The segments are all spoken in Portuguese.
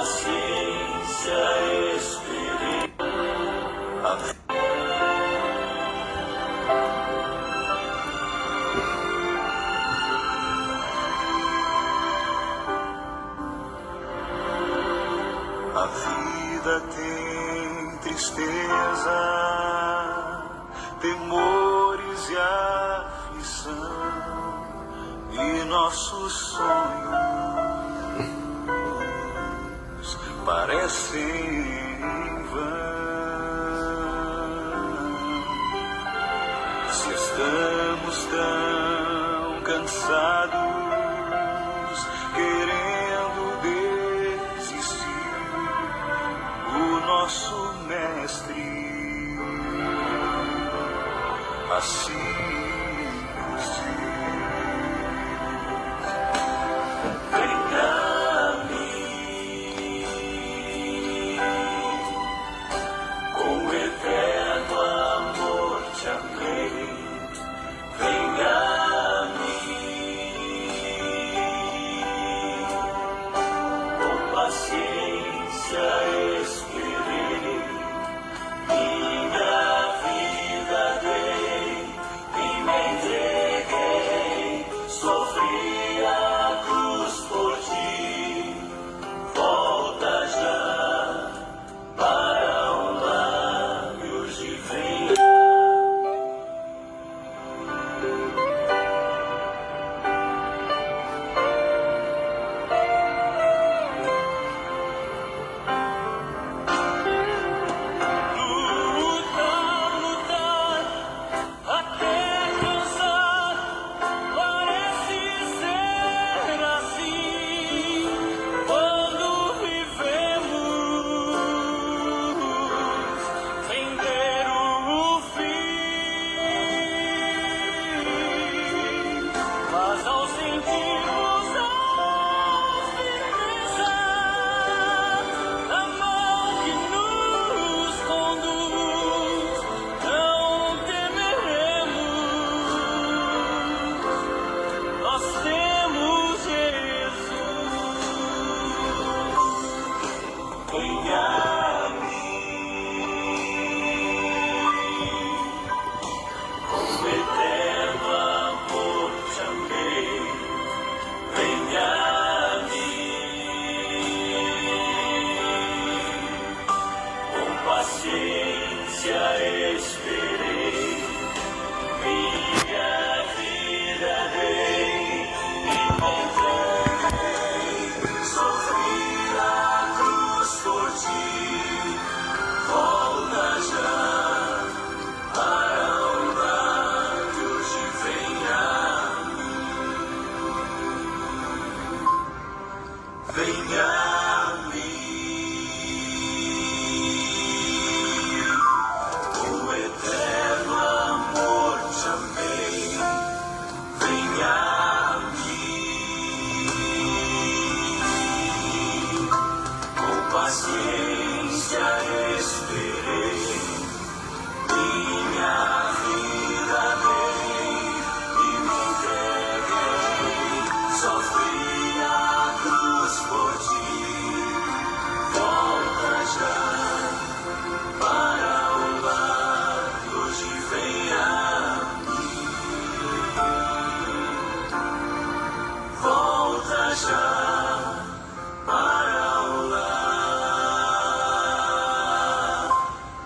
paciência esperei. A vida tem tristeza, temores e aflição, e nossos sonhos parecem vãos. Se estamos tão cansados, querendo desistir, o nosso mestre assim nos diz: venha a mim, com eterno amor te amei. Venha a mim, com paciência esperei. Minha vida dei e me entreguei, sofri a cruz por ti. Volta já para o lar e hoje venha. Lutar até cansar, parece ser assim quando vivemos sem ter o fim. Mas ao sentirmos a firmeza da mão que nos conduz, não temeremos. Nós temos Jesus. Venha a mim, com eterno amor te amei. Venha a mim, com paciência esperei. Minha vida dei e me entreguei, sofri a cruz por ti. Volta já para o lar e hoje venha a mim. Venha a mim, com eterno amor te amei. Venha a mim, com paciência esperei. Minha vida dei e me entreguei, sofri a cruz por ti. Volta já para o lar e hoje venha a mim. Volta já para o lar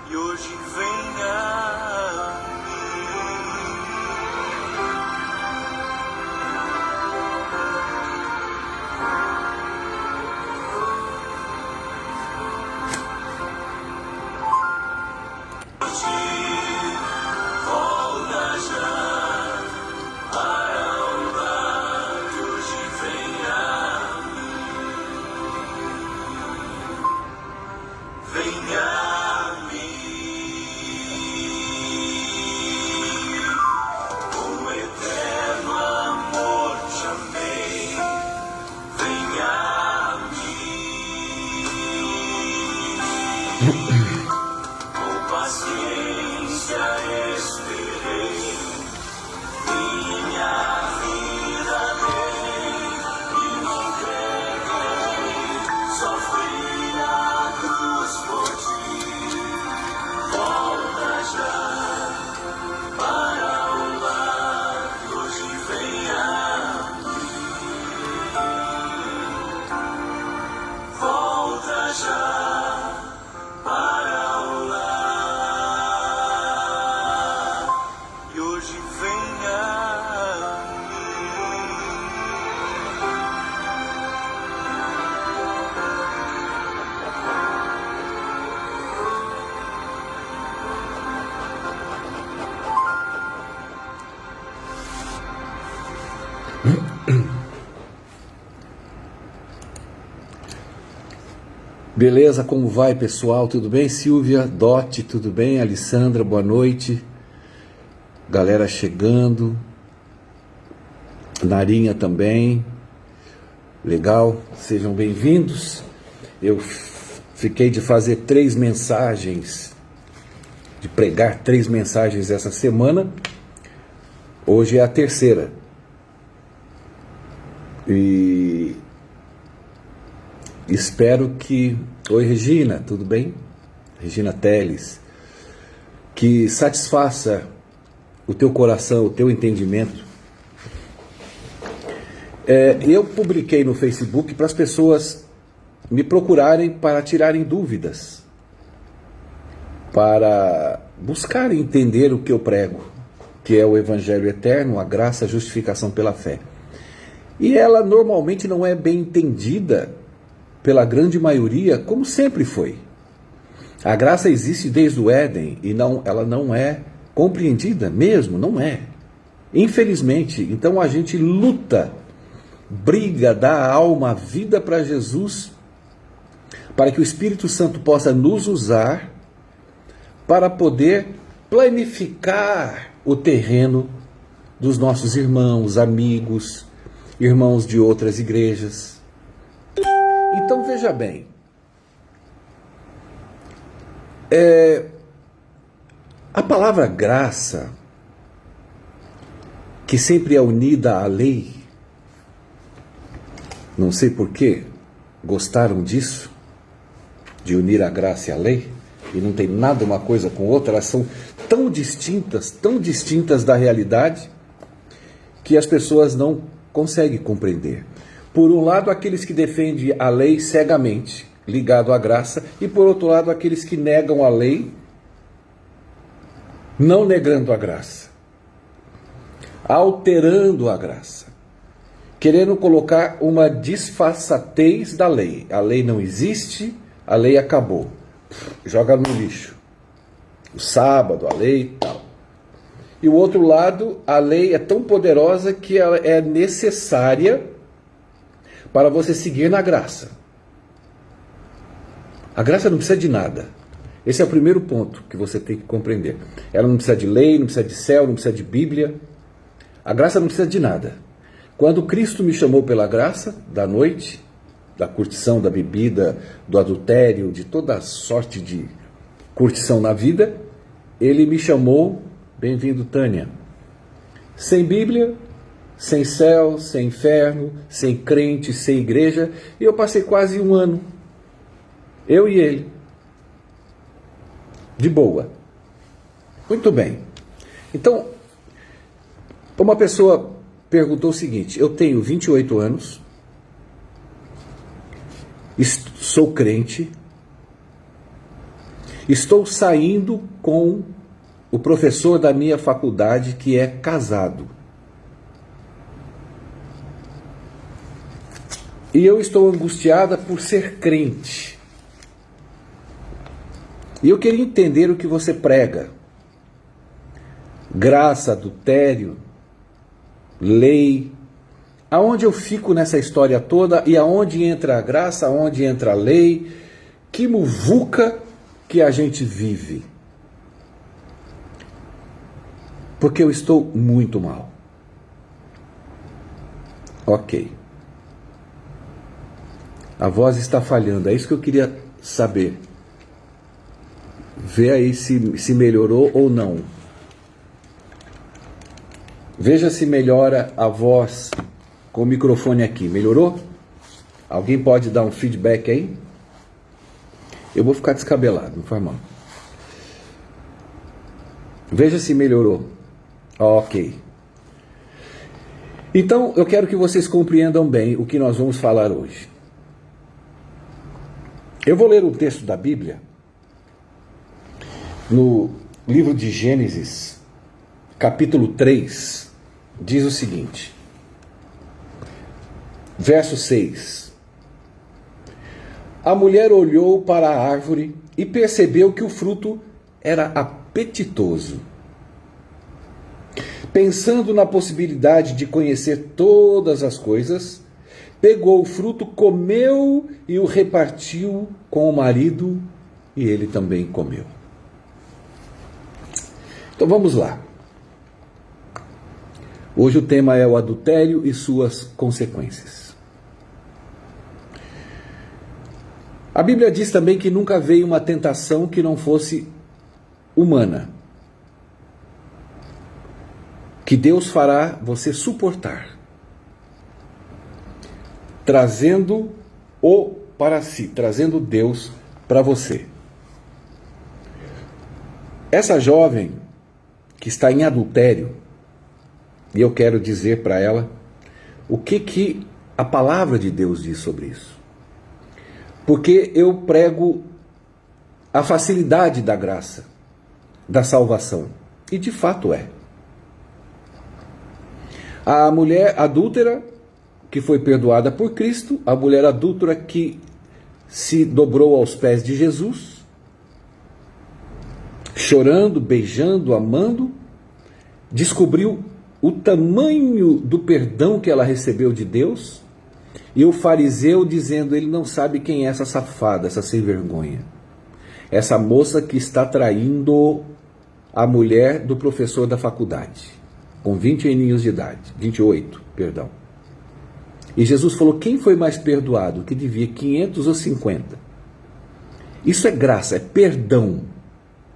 e hoje venha a volta já para o lar e hoje venha venha a mim, com eterno amor te amei. Venha a mim, com paciência esperei. Minha vida dei e me entreguei, sofri Beleza, como vai, pessoal? Tudo bem? Silvia, Dote, tudo bem? Alessandra, boa noite. Galera chegando. Narinha também. Legal, sejam bem-vindos. Eu fiquei de fazer 3 mensagens, de pregar 3 mensagens essa semana. Hoje é a terceira. E espero que... Oi, Regina, tudo bem? Regina Teles. Que satisfaça o teu coração, o teu entendimento. Eu publiquei no Facebook para as pessoas me procurarem para tirarem dúvidas, para buscarem entender o que eu prego, que é o Evangelho Eterno, a graça, a justificação pela fé. E ela normalmente não é bem entendida pela grande maioria, como sempre foi. A graça existe desde o Éden e ela não é compreendida mesmo, não é. Infelizmente, então a gente luta, briga, dá a alma, a vida para Jesus, para que o Espírito Santo possa nos usar para poder planificar o terreno dos nossos irmãos, amigos, irmãos de outras igrejas. Então veja bem, a palavra graça, que sempre é unida à lei, não sei por que gostaram disso, de unir a graça e a lei, e não tem nada uma coisa com outra, elas são tão distintas da realidade, que as pessoas não conseguem compreender. Por um lado, aqueles que defendem a lei cegamente, ligado à graça, e por outro lado, aqueles que negam a lei, não negando a graça, alterando a graça, querendo colocar uma disfarçatez da lei. A lei não existe, a lei acabou. Joga no lixo. O sábado, a lei e tal. E o outro lado, a lei é tão poderosa que ela é necessária para você seguir na graça. A graça não precisa de nada. Esse é o primeiro ponto que você tem que compreender. Ela não precisa de lei, não precisa de céu, não precisa de Bíblia. A graça não precisa de nada. Quando Cristo me chamou pela graça, da noite, da curtição, da bebida, do adultério, de toda sorte de curtição na vida, Ele me chamou, bem-vindo Tânia, sem Bíblia, sem céu, sem inferno, sem crente, sem igreja, e eu passei quase 1 ano, eu e ele, de boa. Muito bem. Então, uma pessoa perguntou o seguinte: eu tenho 28 anos, sou crente, estou saindo com o professor da minha faculdade que é casado. E eu estou angustiada por ser crente. E eu queria entender o que você prega. Graça, adultério, lei. Aonde eu fico nessa história toda e aonde entra a graça, aonde entra a lei? Que muvuca que a gente vive. Porque eu estou muito mal. Ok. A voz está falhando, é isso que eu queria saber. Vê aí se melhorou ou não. Veja se melhora a voz com o microfone aqui. Melhorou? Alguém pode dar um feedback aí? Eu vou ficar descabelado, não faz mal. Veja se melhorou. Ok. Então, eu quero que vocês compreendam bem o que nós vamos falar hoje. Eu vou ler um texto da Bíblia, no livro de Gênesis, capítulo 3, diz o seguinte, verso 6. A mulher olhou para a árvore e percebeu que o fruto era apetitoso. Pensando na possibilidade de conhecer todas as coisas, pegou o fruto, comeu e o repartiu com o marido, e ele também comeu. Então vamos lá. Hoje o tema é o adultério e suas consequências. A Bíblia diz também que nunca veio uma tentação que não fosse humana, que Deus fará você suportar, trazendo-o para si, trazendo Deus para você. Essa jovem que está em adultério, e eu quero dizer para ela o que a palavra de Deus diz sobre isso. Porque eu prego a facilidade da graça, da salvação. E de fato é. A mulher adúltera que foi perdoada por Cristo, a mulher adúltera que se dobrou aos pés de Jesus, chorando, beijando, amando, descobriu o tamanho do perdão que ela recebeu de Deus, e o fariseu dizendo, ele não sabe quem é essa safada, essa sem vergonha, essa moça que está traindo a mulher do professor da faculdade, com 20 aninhos de idade, 28, perdão. E Jesus falou, quem foi mais perdoado? Que devia 500 ou 50? Isso é graça, é perdão.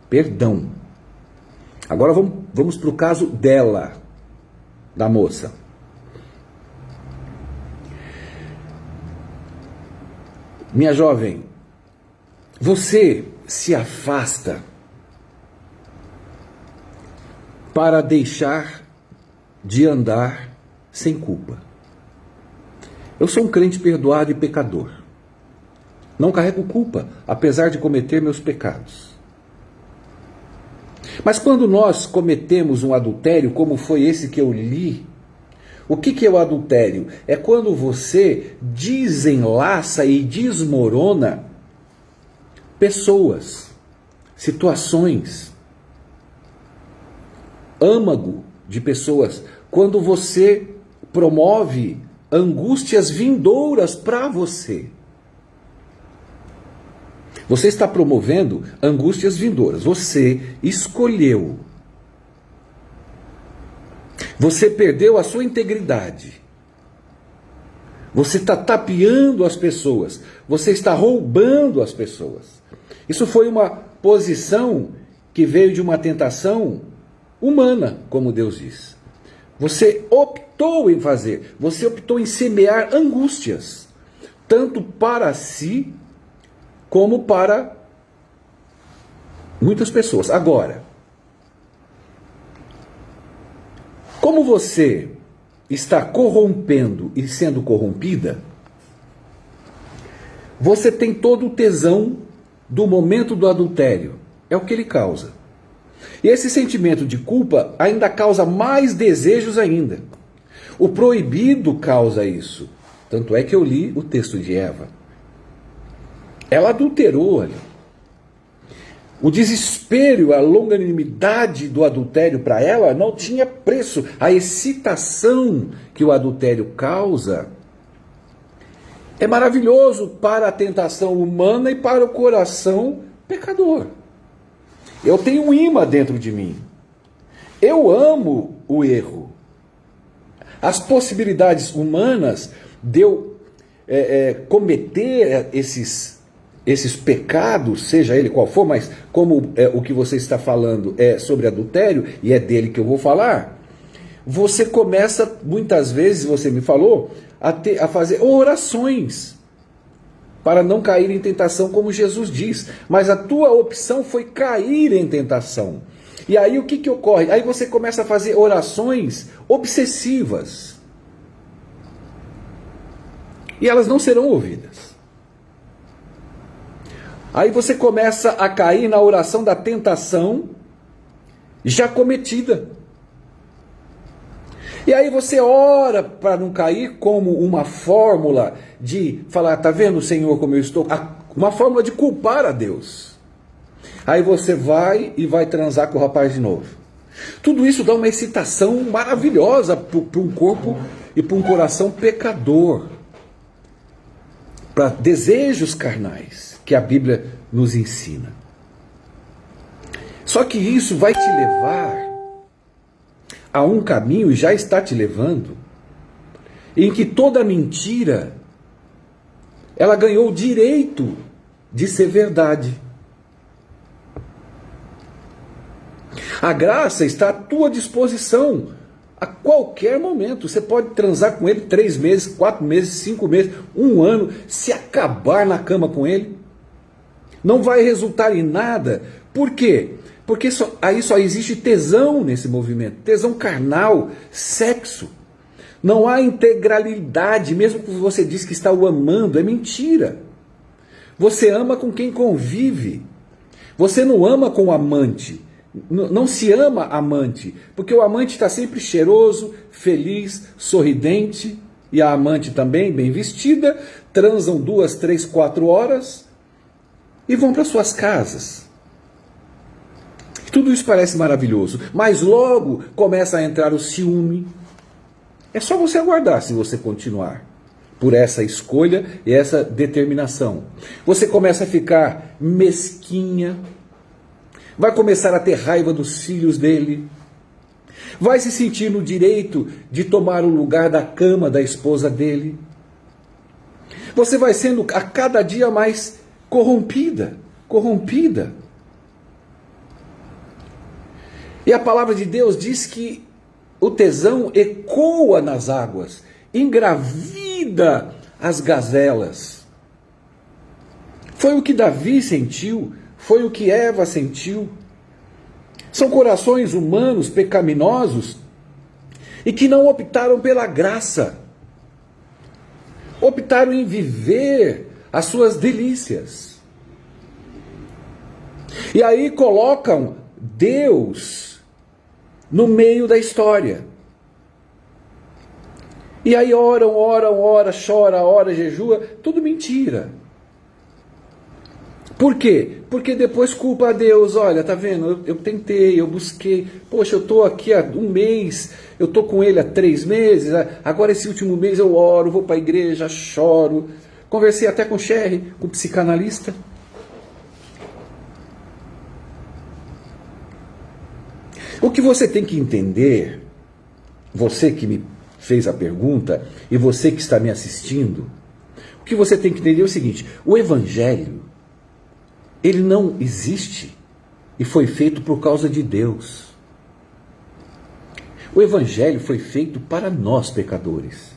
Perdão. Agora vamos para o caso dela, da moça. Minha jovem, você se afasta para deixar de andar sem culpa. Eu sou um crente perdoado e pecador. Não carrego culpa, apesar de cometer meus pecados. Mas quando nós cometemos um adultério, como foi esse que eu li, o que é o adultério? É quando você desenlaça e desmorona pessoas, situações, âmago de pessoas, quando você promove angústias vindouras para você. Você está promovendo angústias vindouras. Você escolheu. Você perdeu a sua integridade. Você está tapeando as pessoas. Você está roubando as pessoas. Isso foi uma posição que veio de uma tentação humana, como Deus diz. Você optou em fazer. Você optou em semear angústias. Tanto para si, como para muitas pessoas. Agora, como você está corrompendo e sendo corrompida, você tem todo o tesão do momento do adultério. É o que ele causa. E esse sentimento de culpa ainda causa mais desejos ainda. O proibido causa isso. Tanto é que eu li o texto de Eva. Ela adulterou ali. O desespero, a longanimidade do adultério para ela não tinha preço. A excitação que o adultério causa é maravilhoso para a tentação humana e para o coração pecador. Eu tenho um imã dentro de mim. Eu amo o erro. As possibilidades humanas de eu cometer esses pecados, seja ele qual for, mas como o que você está falando é sobre adultério, e é dele que eu vou falar, você começa, muitas vezes, você me falou, a fazer orações para não cair em tentação, como Jesus diz. Mas a tua opção foi cair em tentação. E aí o que ocorre? Aí você começa a fazer orações obsessivas. E elas não serão ouvidas. Aí você começa a cair na oração da tentação já cometida. E aí você ora para não cair como uma fórmula de falar, tá vendo, Senhor, como eu estou? Uma fórmula de culpar a Deus. Aí você vai e vai transar com o rapaz de novo. Tudo isso dá uma excitação maravilhosa para um corpo e para um coração pecador. para desejos carnais que a Bíblia nos ensina. Só que isso vai te levar a um caminho, e já está te levando, em que toda mentira, ela ganhou o direito de ser verdade. A graça está à tua disposição a qualquer momento. Você pode transar com ele 3 meses, 4 meses, 5 meses, 1 ano, se acabar na cama com ele. Não vai resultar em nada. Por quê? Porque aí só existe tesão nesse movimento, tesão carnal, sexo. Não há integralidade, mesmo que você diz que está o amando, é mentira. Você ama com quem convive. Você não ama com o amante. Não se ama amante, porque o amante está sempre cheiroso, feliz, sorridente, e a amante também, bem vestida, transam 2, 3, 4 horas e vão para suas casas. Tudo isso parece maravilhoso, mas logo começa a entrar o ciúme. É só você aguardar se você continuar por essa escolha e essa determinação. Você começa a ficar mesquinha, vai começar a ter raiva dos filhos dele, vai se sentir no direito de tomar o lugar da cama da esposa dele. Você vai sendo a cada dia mais corrompida. E a palavra de Deus diz que o tesão ecoa nas águas, engravida as gazelas. Foi o que Davi sentiu, foi o que Eva sentiu. São corações humanos pecaminosos e que não optaram pela graça. Optaram em viver as suas delícias. E aí colocam Deus no meio da história. E aí oram, chora, ora, jejua, tudo mentira. Por quê? Porque depois culpa a Deus. Olha, tá vendo? Eu tentei, eu busquei. Poxa, eu estou aqui há 1 mês, eu estou com ele há 3 meses, agora esse último mês eu oro, vou para a igreja, choro. Conversei até com o Sherry, com o psicanalista. O que você tem que entender, você que me fez a pergunta e você que está me assistindo, o que você tem que entender é o seguinte: o Evangelho, ele não existe e foi feito por causa de Deus. O Evangelho foi feito para nós, pecadores.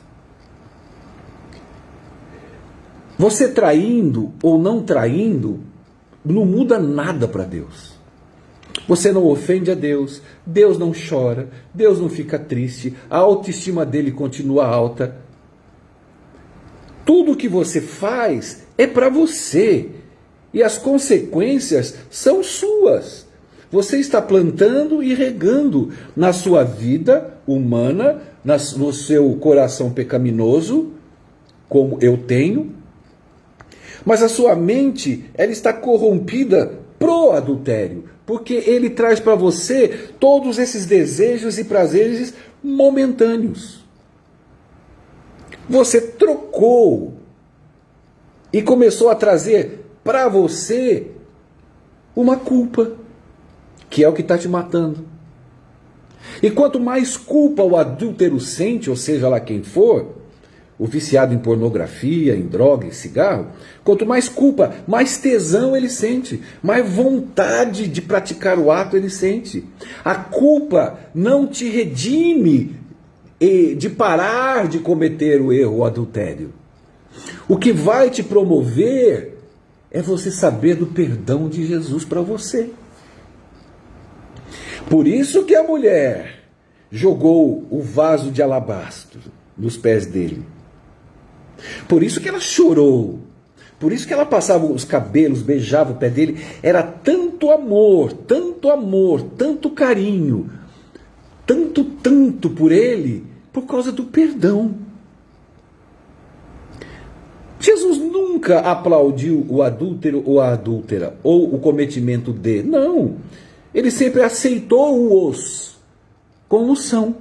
Você traindo ou não traindo, não muda nada para Deus. Você não ofende a Deus, Deus não chora, Deus não fica triste, a autoestima dele continua alta. Tudo que você faz é para você e as consequências são suas. Você está plantando e regando na sua vida humana, no seu coração pecaminoso, como eu tenho, mas a sua mente, ela está corrompida pro adultério, porque ele traz para você todos esses desejos e prazeres momentâneos. Você trocou e começou a trazer para você uma culpa, que é o que está te matando. E quanto mais culpa o adúltero sente, ou seja lá quem for, o viciado em pornografia, em droga, em cigarro, quanto mais culpa, mais tesão ele sente, mais vontade de praticar o ato ele sente. A culpa não te redime de parar de cometer o erro, o adultério. O que vai te promover é você saber do perdão de Jesus para você. Por isso que a mulher jogou o vaso de alabastro nos pés dele. Por isso que ela chorou. Por isso que ela passava os cabelos, beijava o pé dele. Era tanto amor, tanto carinho, tanto por ele, por causa do perdão. Jesus nunca aplaudiu o adúltero ou a adúltera, ou o cometimento de. Não. Ele sempre aceitou-os como são.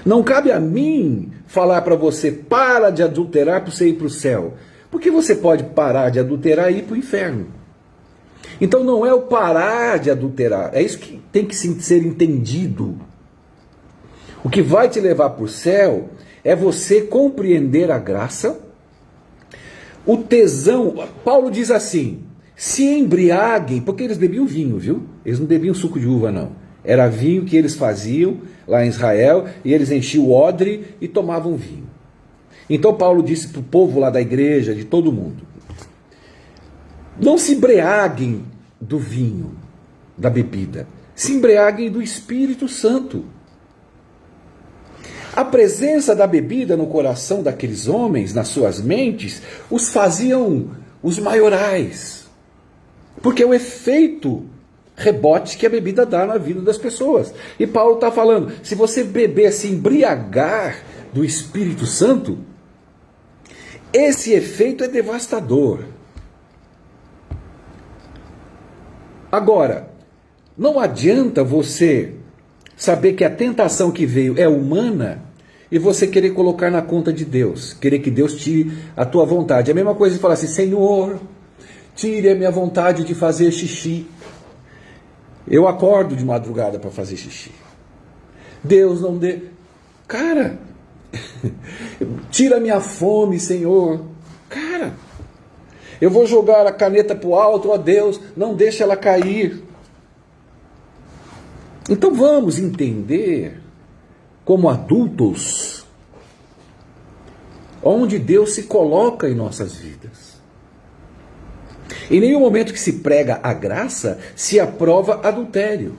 Não cabe a mim falar para você, para de adulterar para você ir para o céu. Porque você pode parar de adulterar e ir para o inferno. Então não é o parar de adulterar, é isso que tem que ser entendido. O que vai te levar para o céu é você compreender a graça, o tesão. Paulo diz assim, se embriaguem, porque eles bebiam vinho, viu? Eles não bebiam suco de uva, não. Era vinho que eles faziam lá em Israel, e eles enchiam o odre e tomavam vinho. Então Paulo disse para o povo lá da igreja, de todo mundo, não se embriaguem do vinho, da bebida, se embriaguem do Espírito Santo. A presença da bebida no coração daqueles homens, nas suas mentes, os faziam os maiorais. Porque é o efeito rebote que a bebida dá na vida das pessoas. E Paulo está falando, se você beber, se embriagar do Espírito Santo, esse efeito é devastador. Agora, não adianta você saber que a tentação que veio é humana e você querer colocar na conta de Deus, querer que Deus tire a tua vontade. É a mesma coisa de falar assim, Senhor, tire a minha vontade de fazer xixi. Eu acordo de madrugada para fazer xixi. Deus não dê. Cara, tira a minha fome, Senhor. Cara, eu vou jogar a caneta para o alto, ó Deus, não deixa ela cair. Então vamos entender, como adultos, onde Deus se coloca em nossas vidas. Em nenhum momento que se prega a graça, se aprova adultério.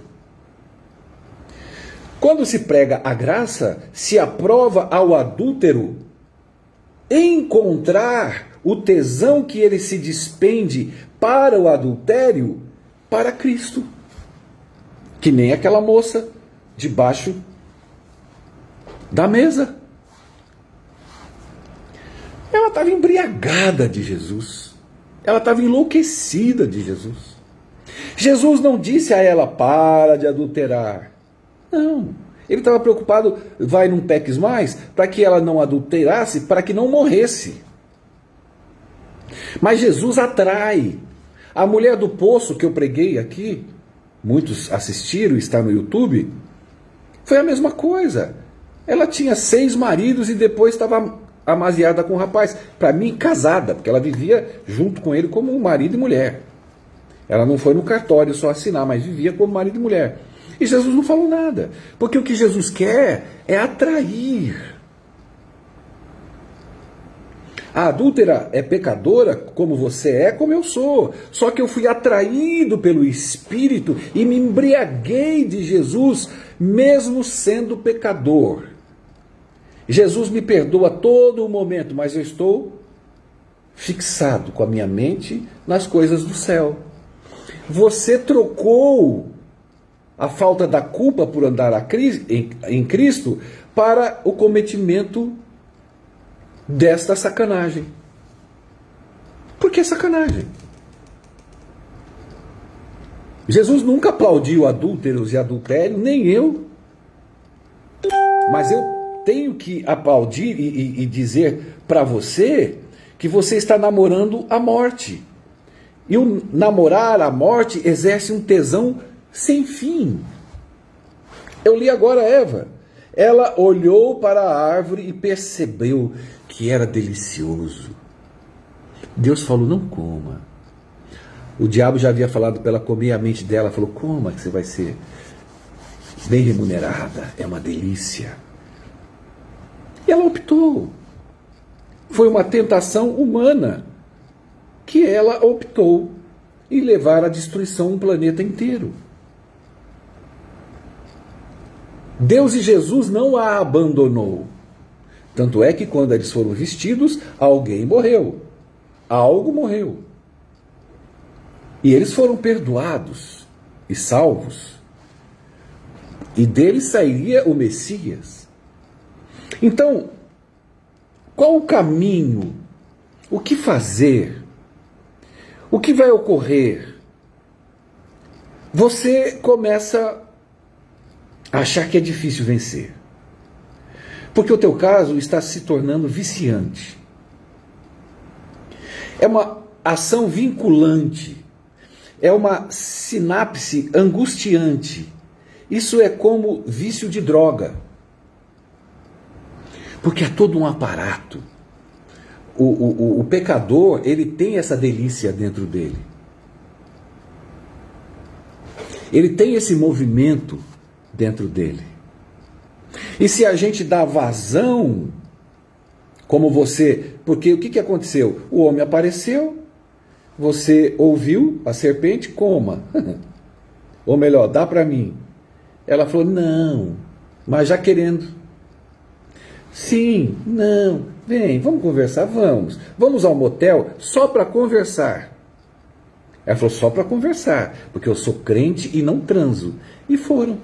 Quando se prega a graça, se aprova ao adúltero encontrar o tesão que ele se despende para o adultério, para Cristo. Que nem aquela moça debaixo da mesa. Ela estava embriagada de Jesus. Ela estava enlouquecida de Jesus. Jesus não disse a ela, para de adulterar. Não. Ele estava preocupado, vai, não peques mais, para que ela não adulterasse, para que não morresse. Mas Jesus atrai. A mulher do poço que eu preguei aqui, muitos assistiram, está no YouTube, foi a mesma coisa. Ela tinha 6 maridos e depois estava amaziada com o rapaz. Para mim, casada, porque ela vivia junto com ele como marido e mulher. Ela não foi no cartório só assinar, mas vivia como marido e mulher. E Jesus não falou nada, porque o que Jesus quer é atrair. A adúltera é pecadora como você é, como eu sou. Só que eu fui atraído pelo Espírito e me embriaguei de Jesus, mesmo sendo pecador. Jesus me perdoa a todo momento, mas eu estou fixado com a minha mente nas coisas do céu. Você trocou a falta da culpa por andar em Cristo para o cometimento desta sacanagem. Por que sacanagem? Jesus nunca aplaudiu adúlteros e adultério, nem eu. Mas eu tenho que aplaudir e dizer para você que você está namorando a morte. E o namorar a morte exerce um tesão sem fim. Eu li agora Eva. Ela olhou para a árvore e percebeu que era delicioso. Deus falou, não coma. O diabo já havia falado para ela comer, a mente dela falou, coma que você vai ser bem remunerada, é uma delícia. E ela optou. Foi uma tentação humana que ela optou em levar à destruição um planeta inteiro. Deus e Jesus não a abandonou. Tanto é que quando eles foram vestidos, alguém morreu. Algo morreu. E eles foram perdoados e salvos. E deles sairia o Messias. Então, qual o caminho? O que fazer? O que vai ocorrer? Você começa a achar que é difícil vencer. Porque o teu caso está se tornando viciante. É uma ação vinculante. É uma sinapse angustiante. Isso é como vício de droga. Porque é todo um aparato. O pecador, ele tem essa delícia dentro dele. Ele tem esse movimento dentro dele. E se a gente dá vazão, como você... Porque o que aconteceu? O homem apareceu, você ouviu a serpente, coma. Ou melhor, dá para mim. Ela falou, não, mas já querendo. Sim, não, vem, vamos conversar, vamos. Vamos ao motel só para conversar. Ela falou, só para conversar, porque eu sou crente e não transo. E foram.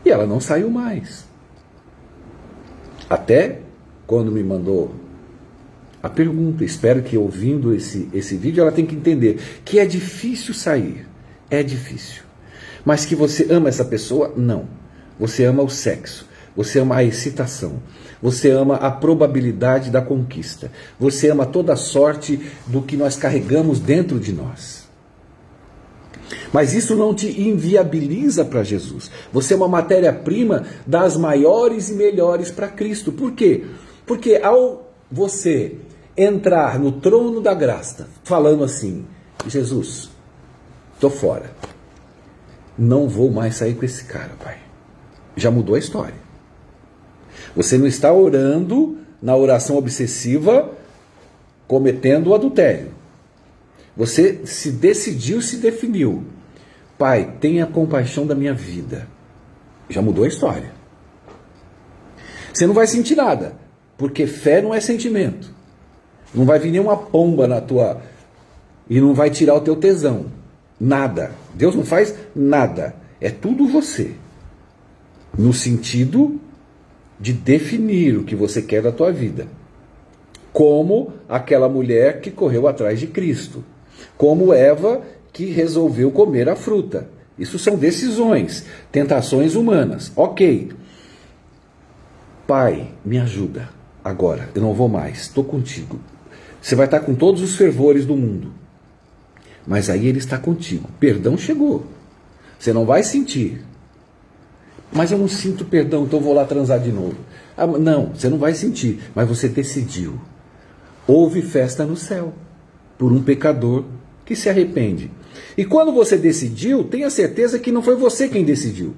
E ela não saiu mais. Até quando me mandou a pergunta, espero que ouvindo esse vídeo ela tenha que entender que é difícil sair. É difícil. Mas que você ama essa pessoa? Não. Você ama o sexo. Você ama a excitação. Você ama a probabilidade da conquista. Você ama toda a sorte do que nós carregamos dentro de nós. Mas isso não te inviabiliza para Jesus. Você é uma matéria-prima das maiores e melhores para Cristo. Por quê? Porque ao você entrar no trono da graça, falando assim, Jesus, estou fora. Não vou mais sair com esse cara, pai. Já mudou a história. Você não está orando na oração obsessiva, cometendo o adultério. Você se decidiu, se definiu. Pai, tenha compaixão da minha vida. Já mudou a história. Você não vai sentir nada, porque fé não é sentimento. Não vai vir nenhuma pomba na tua... e não vai tirar o teu tesão. Nada. Deus não faz nada. É tudo você. No sentido de definir o que você quer da tua vida. Como aquela mulher que correu atrás de Cristo. Como Eva que resolveu comer a fruta. Isso são decisões, tentações humanas. Ok. Pai, me ajuda. Agora, eu não vou mais. Estou contigo. Você vai estar com todos os fervores do mundo. Mas aí ele está contigo. Perdão chegou. Você não vai sentir. Mas eu não sinto perdão, então vou lá transar de novo. Ah, não, você não vai sentir, mas você decidiu. Houve festa no céu por um pecador que se arrepende. E quando você decidiu, tenha certeza que não foi você quem decidiu.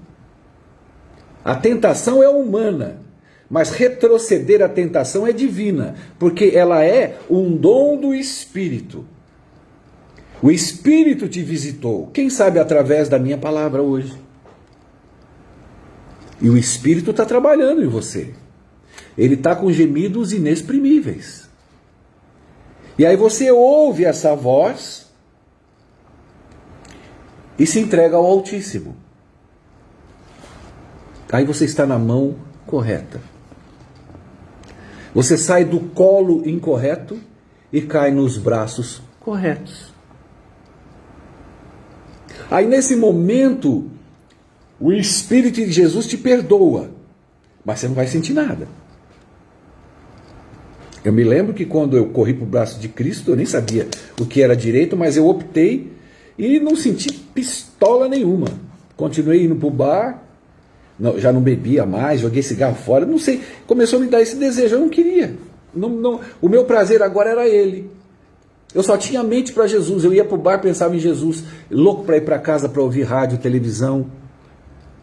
A tentação é humana, mas retroceder à tentação é divina, porque ela é um dom do Espírito. O Espírito te visitou, quem sabe através da minha palavra hoje. E o Espírito está trabalhando em você. Ele está com gemidos inexprimíveis. E aí você ouve essa voz e se entrega ao Altíssimo. Aí você está na mão correta. Você sai do colo incorreto e cai nos braços corretos. Aí nesse momento, o Espírito de Jesus te perdoa, mas você não vai sentir nada. Eu me lembro que quando eu corri para o braço de Cristo, eu nem sabia o que era direito, mas eu optei e não senti pistola nenhuma. Continuei indo para o bar, já não bebia mais, joguei cigarro fora, não sei. Começou a me dar esse desejo, eu não queria. O meu prazer agora era Ele. Eu só tinha mente para Jesus, eu ia para o bar, pensava em Jesus, louco para ir para casa para ouvir rádio, televisão,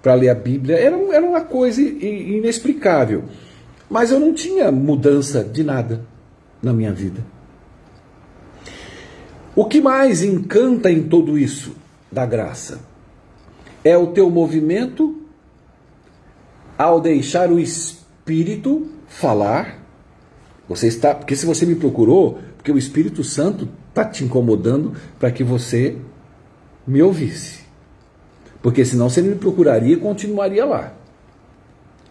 para ler a Bíblia. Era uma coisa inexplicável. Mas eu não tinha mudança de nada na minha vida. O que mais encanta em tudo isso da graça é o teu movimento ao deixar o Espírito falar. Porque se você me procurou, porque o Espírito Santo está te incomodando para que você me ouvisse. Porque senão você me procuraria e continuaria lá.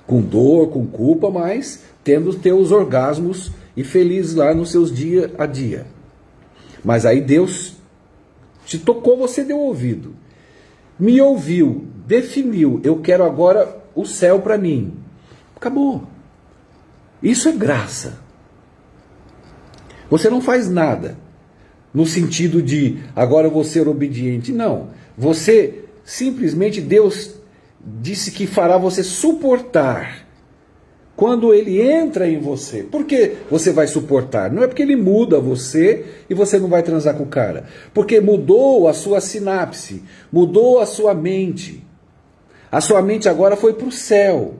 Com dor, com culpa, mas tendo teus orgasmos e feliz lá nos seus dia a dia. Mas aí Deus te tocou, você deu ouvido. Me ouviu, definiu. Eu quero agora o céu para mim. Acabou. Isso é graça. Você não faz nada no sentido de agora eu vou ser obediente. Não. Você simplesmente, Deus disse que fará você suportar quando ele entra em você. Por que você vai suportar? Não é porque ele muda você e você não vai transar com o cara. Porque mudou a sua sinapse, mudou a sua mente. A sua mente agora foi para o céu.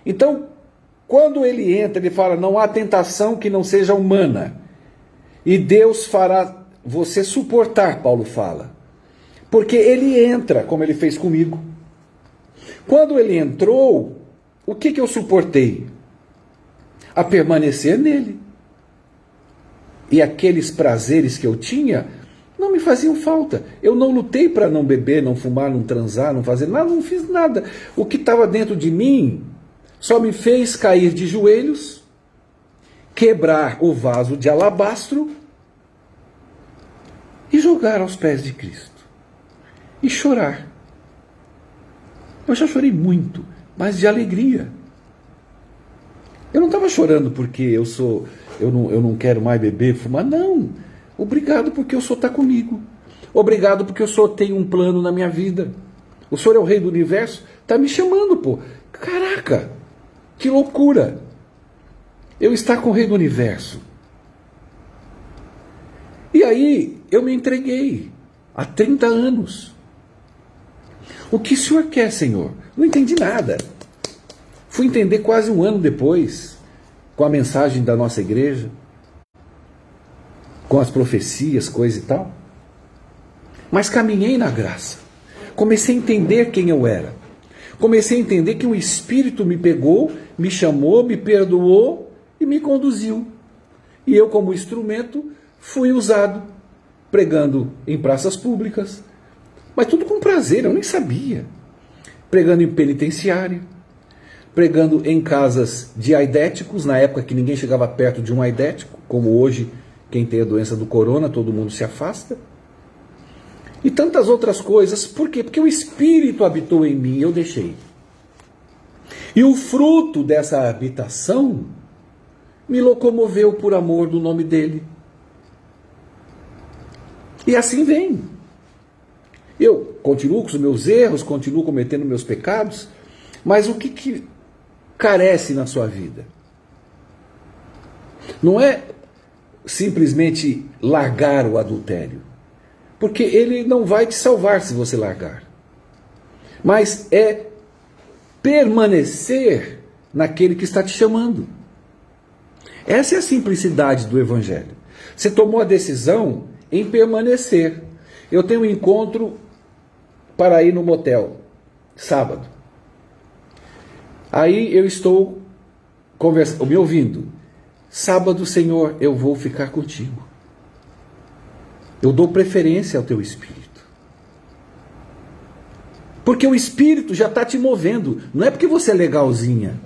Então, quando ele entra, ele fala, não há tentação que não seja humana. E Deus fará você suportar, Paulo fala. Porque ele entra, como ele fez comigo. Quando ele entrou, o que eu suportei? A permanecer nele. E aqueles prazeres que eu tinha não me faziam falta. Eu não lutei para não beber, não fumar, não transar, não fazer nada, não fiz nada. O que estava dentro de mim só me fez cair de joelhos, quebrar o vaso de alabastro e jogar aos pés de Cristo. E chorar. Eu já chorei muito, mas de alegria. Eu não estava chorando porque eu não quero mais beber, fumar, não. Obrigado porque o Senhor está comigo. Obrigado porque o Senhor tem um plano na minha vida. O Senhor é o Rei do Universo, está me chamando, pô. Caraca, que loucura. Eu estar com o Rei do Universo. E aí eu me entreguei há 30 anos. O que o Senhor quer, Senhor? Não entendi nada. Fui entender quase um ano depois, com a mensagem da nossa igreja, com as profecias, coisa e tal. Mas caminhei na graça. Comecei a entender quem eu era. Comecei a entender que o Espírito me pegou, me chamou, me perdoou e me conduziu. E eu, como instrumento, fui usado, pregando em praças públicas, mas tudo com prazer, eu nem sabia. Pregando em penitenciária, pregando em casas de aidéticos, na época que ninguém chegava perto de um aidético, como hoje, quem tem a doença do corona, todo mundo se afasta. E tantas outras coisas. Por quê? Porque o Espírito habitou em mim, eu deixei. E o fruto dessa habitação me locomoveu por amor do nome dele. E assim vem. Eu continuo com os meus erros, continuo cometendo meus pecados, mas o que carece na sua vida? Não é simplesmente largar o adultério, porque ele não vai te salvar se você largar, mas é permanecer naquele que está te chamando. Essa é a simplicidade do Evangelho. Você tomou a decisão em permanecer. Eu tenho um encontro para ir no motel, sábado. Aí eu estou conversando, me ouvindo. Sábado, Senhor, eu vou ficar contigo. Eu dou preferência ao teu Espírito. Porque o Espírito já está te movendo. Não é porque você é legalzinha.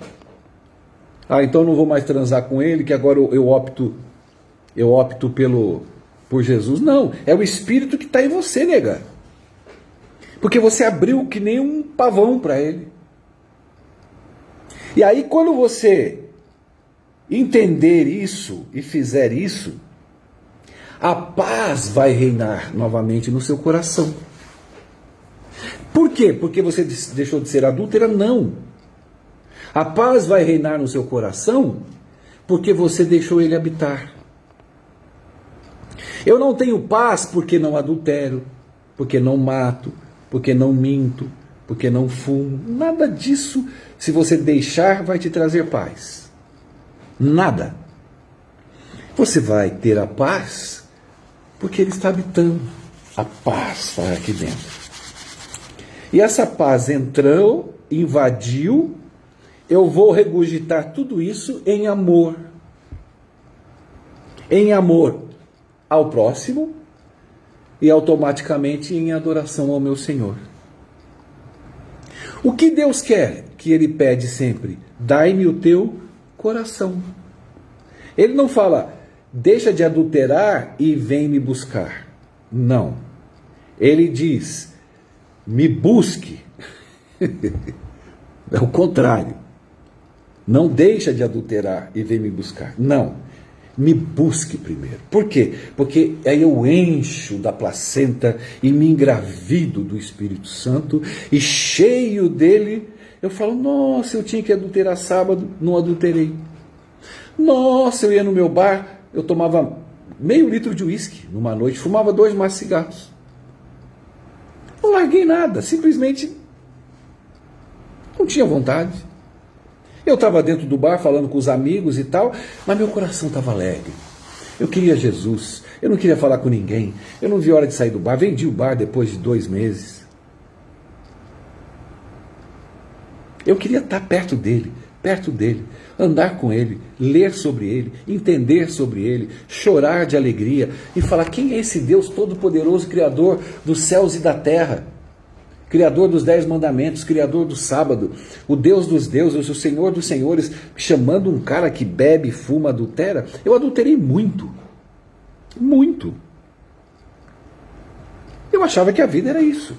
Ah, então não vou mais transar com ele, que agora eu opto por Jesus. Não, é o Espírito que está em você, nega. Porque você abriu que nem um pavão para ele. E aí quando você entender isso e fizer isso, a paz vai reinar novamente no seu coração. Por quê? Porque você deixou de ser adúltera? Não. A paz vai reinar no seu coração porque você deixou ele habitar. Eu não tenho paz porque não adultero, porque não mato, porque não minto, porque não fumo. Nada disso, se você deixar, vai te trazer paz. Nada. Você vai ter a paz porque ele está habitando. A paz está aqui dentro. E essa paz entrou, invadiu, eu vou regurgitar tudo isso em amor. Em amor ao próximo e automaticamente em adoração ao meu Senhor. O que Deus quer? Que Ele pede sempre: dai-me o teu coração. Ele não fala, deixa de adulterar e vem me buscar. Não. Ele diz, me busque É o contrário. Não deixa de adulterar e vem me buscar. Não. Me busque primeiro. Por quê? Porque aí eu encho da placenta e me engravido do Espírito Santo e cheio dele, eu falo, nossa, eu tinha que adulterar sábado, não adulterei. Nossa, eu ia no meu bar, eu tomava meio litro de uísque numa noite, fumava 2 maços de cigarros. Não larguei nada, simplesmente não tinha vontade. Eu estava dentro do bar falando com os amigos e tal, mas meu coração estava alegre. Eu queria Jesus, eu não queria falar com ninguém, eu não vi hora de sair do bar, vendi o bar depois de 2 meses. Eu queria estar perto dele, andar com ele, ler sobre ele, entender sobre ele, chorar de alegria e falar, quem é esse Deus todo-poderoso, Criador dos céus e da terra? Criador dos 10 mandamentos, Criador do sábado, o Deus dos deuses, o Senhor dos senhores, chamando um cara que bebe, fuma, adultera. Eu adulterei muito. Muito. Eu achava que a vida era isso.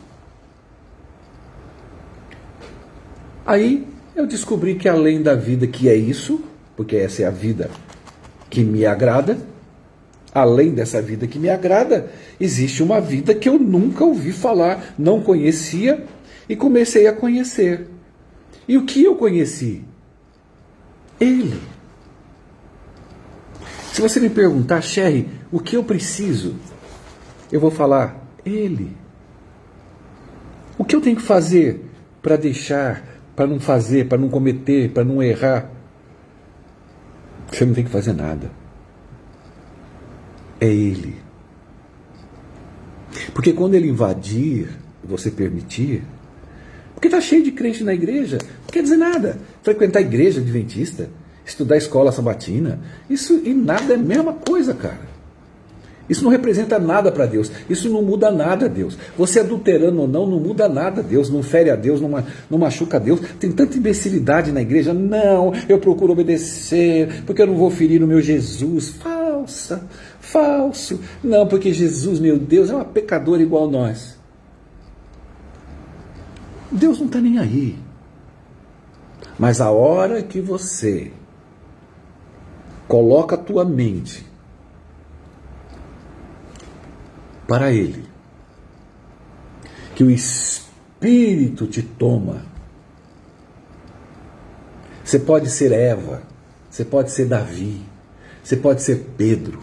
Aí eu descobri que além da vida que é isso, porque essa é a vida que me agrada, além dessa vida que me agrada, existe uma vida que eu nunca ouvi falar, não conhecia e comecei a conhecer. E o que eu conheci? Ele. Se você me perguntar, Sherry, o que eu preciso? Eu vou falar, Ele. O que eu tenho que fazer para deixar, para não fazer, para não cometer, para não errar? Você não tem que fazer nada. É Ele. Porque quando Ele invadir, você permitir, porque está cheio de crente na igreja, não quer dizer nada. Frequentar a igreja adventista, estudar a escola sabatina, isso e nada é a mesma coisa, cara. Isso não representa nada para Deus. Isso não muda nada a Deus. Você adulterando ou não muda nada a Deus. Não fere a Deus, não machuca a Deus. Tem tanta imbecilidade na igreja. Não, eu procuro obedecer, porque eu não vou ferir o meu Jesus. Falso. Não, porque Jesus, meu Deus, é uma pecadora igual nós. Deus não está nem aí. Mas a hora que você coloca a tua mente para Ele, que o Espírito te toma, você pode ser Eva, você pode ser Davi, você pode ser Pedro,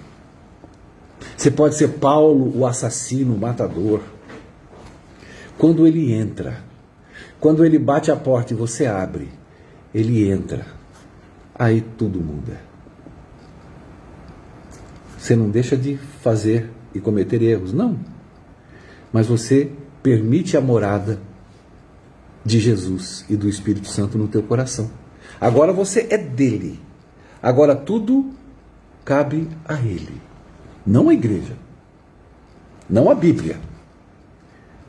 você pode ser Paulo, o assassino, o matador. Quando Ele entra, quando Ele bate a porta e você abre, Ele entra, aí tudo muda. Você não deixa de fazer e cometer erros, não. Mas você permite a morada de Jesus e do Espírito Santo no teu coração. Agora você é dele. Agora tudo cabe a Ele. Não a igreja. Não a Bíblia.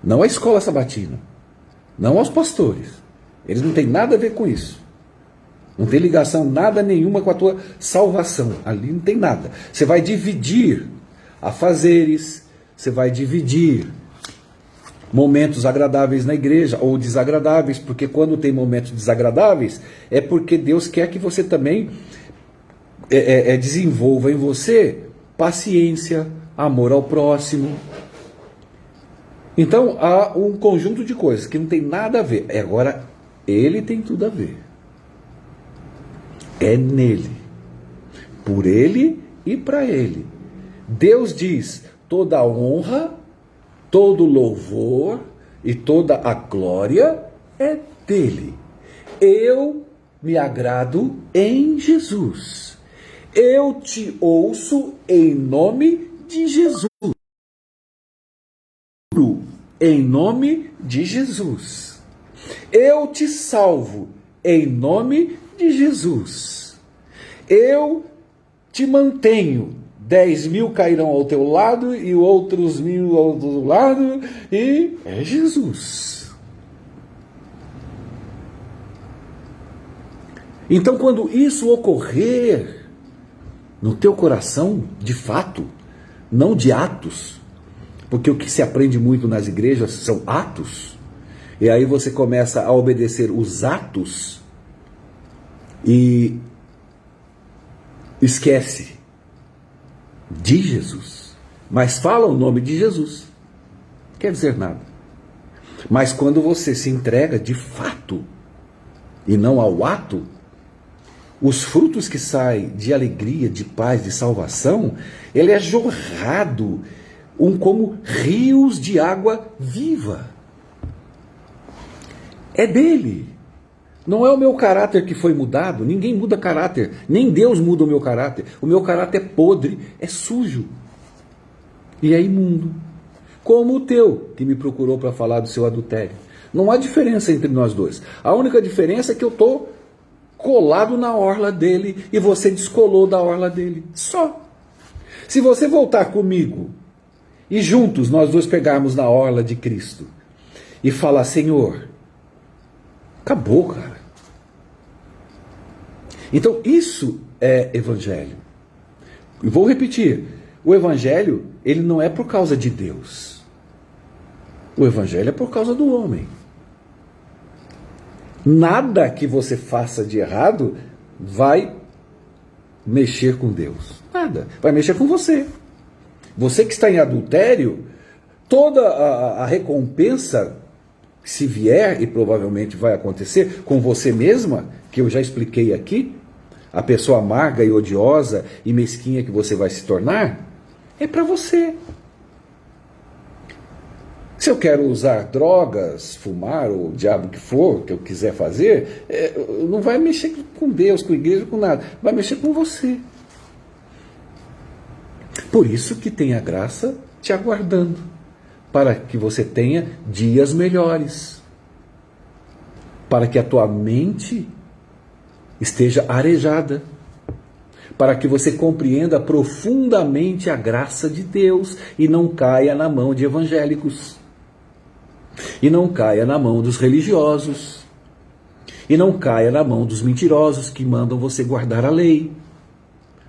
Não a escola sabatina. Não aos pastores. Eles não têm nada a ver com isso. Não tem ligação nada nenhuma com a tua salvação. Ali não tem nada. Você vai dividir afazeres, você vai dividir momentos agradáveis na igreja ou desagradáveis, porque quando tem momentos desagradáveis é porque Deus quer que você também desenvolva em você paciência, amor ao próximo. Então há um conjunto de coisas que não tem nada a ver. Agora Ele tem tudo a ver. É nele, por Ele e para Ele. Deus diz, toda a honra, todo o louvor e toda a glória é dele. Eu me agrado em Jesus. Eu te ouço em nome de Jesus. Em nome de Jesus. Eu te salvo em nome de Jesus. Eu te mantenho. 10.000 cairão ao teu lado e outros 1.000 ao outro lado, e é Jesus. Então, quando isso ocorrer no teu coração, de fato, não de atos, porque o que se aprende muito nas igrejas são atos. E aí você começa a obedecer os atos e esquece de Jesus. Mas fala o nome de Jesus. Não quer dizer nada. Mas quando você se entrega de fato e não ao ato, os frutos que saem de alegria, de paz, de salvação, ele é jorrado como rios de água viva. É dele. Não é o meu caráter que foi mudado. Ninguém muda caráter. Nem Deus muda o meu caráter. O meu caráter é podre, é sujo. E é imundo. Como o teu, que me procurou para falar do seu adultério. Não há diferença entre nós dois. A única diferença é que eu estou colado na orla dele e você descolou da orla dele. Só. Se você voltar comigo e juntos nós dois pegarmos na orla de Cristo e falar, Senhor, acabou, cara. Então isso é evangelho. E vou repetir, o evangelho, ele não é por causa de Deus. O evangelho é por causa do homem. Nada que você faça de errado vai mexer com Deus. Nada. Vai mexer com você. Você que está em adultério, toda a recompensa, se vier, e provavelmente vai acontecer, com você mesma, que eu já expliquei aqui, a pessoa amarga e odiosa e mesquinha que você vai se tornar, é para você. Se eu quero usar drogas, fumar, ou o diabo que for, que eu quiser fazer, não vai mexer com Deus, com a igreja, com nada. Vai mexer com você. Por isso que tem a graça te aguardando, para que você tenha dias melhores, para que a tua mente esteja arejada, para que você compreenda profundamente a graça de Deus e não caia na mão de evangélicos, e não caia na mão dos religiosos, e não caia na mão dos mentirosos que mandam você guardar a lei,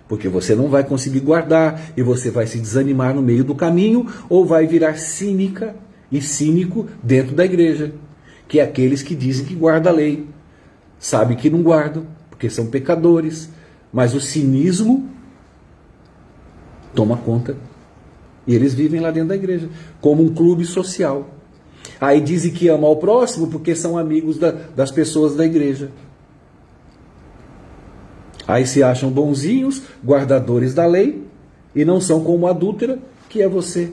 porque você não vai conseguir guardar e você vai se desanimar no meio do caminho ou vai virar cínica e cínico dentro da igreja, que é aqueles que dizem que guardam a lei, sabem que não guardam, porque são pecadores, mas o cinismo toma conta e eles vivem lá dentro da igreja, como um clube social. Aí dizem que amam ao próximo porque são amigos das pessoas da igreja. Aí se acham bonzinhos, guardadores da lei, e não são como a adúltera, que é você.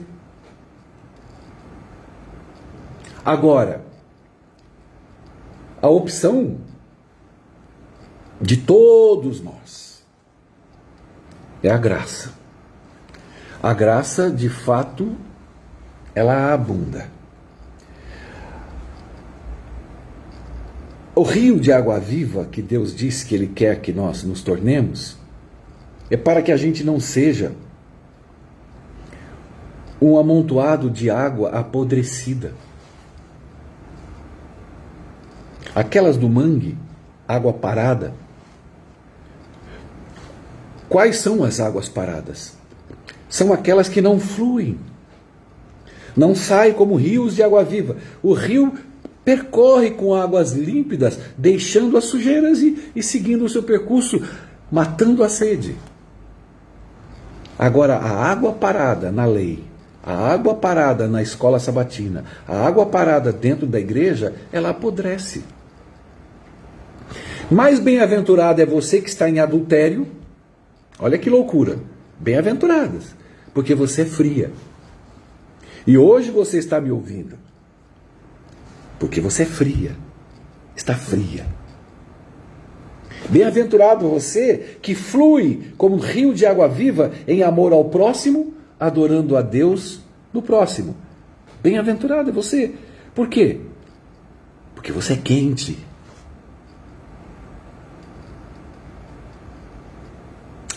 Agora, a opção de todos nós é a graça. A graça, de fato, ela abunda. O rio de água viva que Deus diz que Ele quer que nós nos tornemos é para que a gente não seja um amontoado de água apodrecida. Aquelas do mangue, água parada. Quais são as águas paradas? São aquelas que não fluem. Não saem como rios de água viva. O rio percorre com águas límpidas, deixando as sujeiras e seguindo o seu percurso, matando a sede. Agora, a água parada na lei, a água parada na escola sabatina, a água parada dentro da igreja, ela apodrece. Mais bem-aventurado é você que está em adultério. Olha que loucura. Bem-aventuradas, porque você é fria. E hoje você está me ouvindo porque você é fria, está fria. Bem-aventurado você que flui como um rio de água viva em amor ao próximo, adorando a Deus no próximo. Bem-aventurado é você. Por quê? Porque você é quente.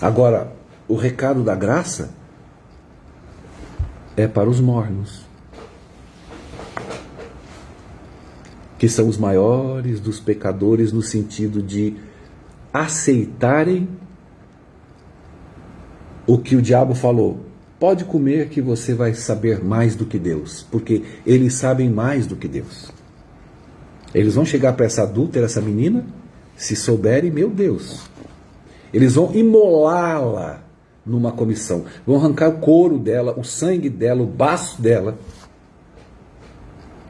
Agora, o recado da graça é para os mornos, que são os maiores dos pecadores no sentido de aceitarem o que o diabo falou. Pode comer que você vai saber mais do que Deus, porque eles sabem mais do que Deus. Eles vão chegar para essa adúltera, essa menina, se souberem, meu Deus. Eles vão imolá-la numa comissão. Vão arrancar o couro dela, o sangue dela, o baço dela.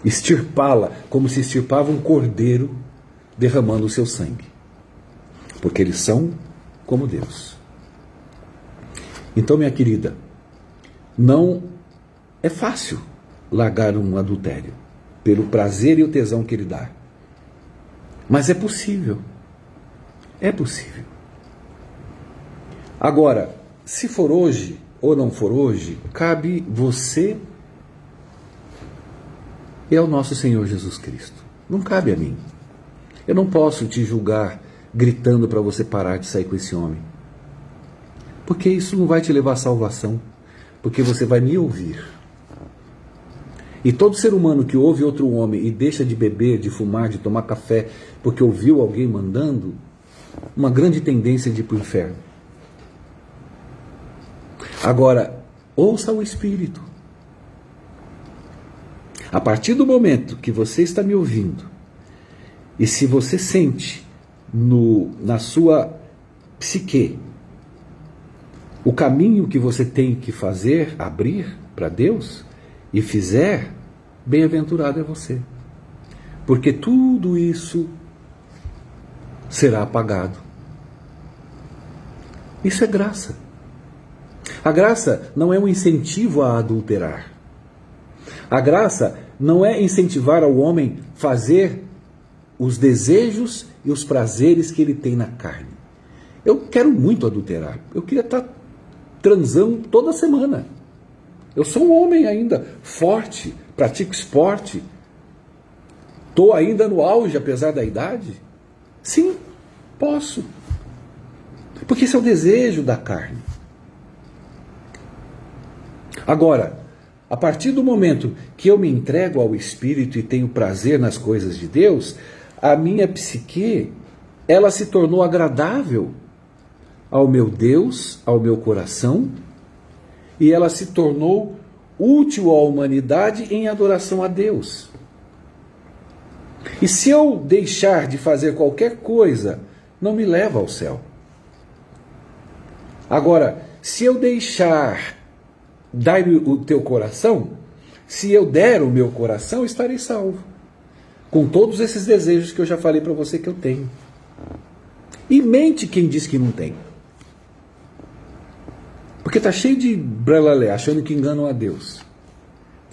Extirpá-la como se extirpava um cordeiro derramando o seu sangue. Porque eles são como Deus. Então, minha querida, não é fácil largar um adultério pelo prazer e o tesão que ele dá. Mas é possível. É possível. Agora, se for hoje ou não for hoje, cabe você e ao nosso Senhor Jesus Cristo. Não cabe a mim. Eu não posso te julgar gritando para você parar de sair com esse homem. Porque isso não vai te levar à salvação. Porque você vai me ouvir. E todo ser humano que ouve outro homem e deixa de beber, de fumar, de tomar café, porque ouviu alguém mandando, uma grande tendência de ir para o inferno. Agora, ouça o Espírito. A partir do momento que você está me ouvindo, e se você sente na sua psique o caminho que você tem que fazer, abrir para Deus, e fizer, bem-aventurado é você. Porque tudo isso será apagado. Isso é graça. A graça não é um incentivo a adulterar. A graça não é incentivar ao homem fazer os desejos e os prazeres que ele tem na carne. Eu quero muito adulterar. Eu queria estar transando toda semana. Eu sou um homem ainda forte, pratico esporte. Estou ainda no auge, apesar da idade. Sim, posso. Porque esse é o desejo da carne. Agora, a partir do momento que eu me entrego ao Espírito e tenho prazer nas coisas de Deus, a minha psique, ela se tornou agradável ao meu Deus, ao meu coração, e ela se tornou útil à humanidade em adoração a Deus. E se eu deixar de fazer qualquer coisa, não me leva ao céu. Agora, se eu deixar dar o teu coração, se eu der o meu coração, estarei salvo. Com todos esses desejos que eu já falei para você que eu tenho. E mente quem diz que não tem. Porque está cheio de brelalé, achando que enganam a Deus.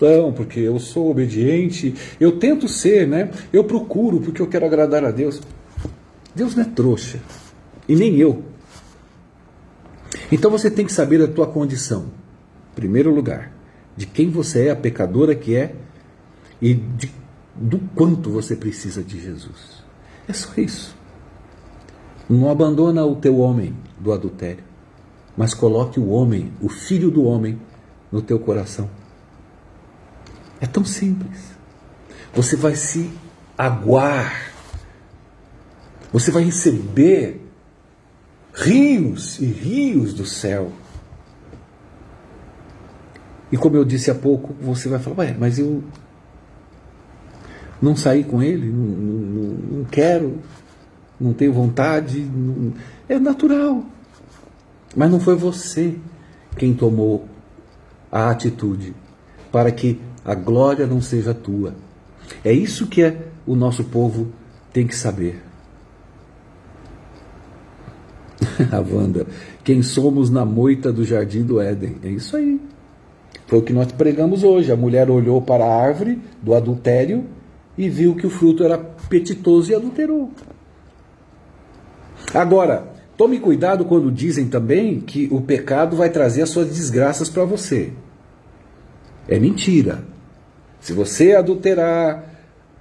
Não, porque eu sou obediente, eu tento ser, né? Eu procuro porque eu quero agradar a Deus. Deus não é trouxa. E nem eu. Então você tem que saber a tua condição. Em primeiro lugar, de quem você é, a pecadora que é, e do quanto você precisa de Jesus. É só isso. Não abandona o teu homem do adultério, mas coloque o homem, o filho do homem, no teu coração. É tão simples. Você vai se aguar. Você vai receber rios e rios do céu. E como eu disse há pouco, você vai falar, ué, mas eu não saí com ele, não quero, não tenho vontade. É natural. Mas não foi você quem tomou a atitude para que a glória não seja tua. É isso que o nosso povo tem que saber. A Wanda, quem somos na moita do jardim do Éden. É isso aí. Foi o que nós pregamos hoje. A mulher olhou para a árvore do adultério e viu que o fruto era apetitoso e adulterou. Agora, tome cuidado quando dizem também que o pecado vai trazer as suas desgraças para você. É mentira. Se você adulterar,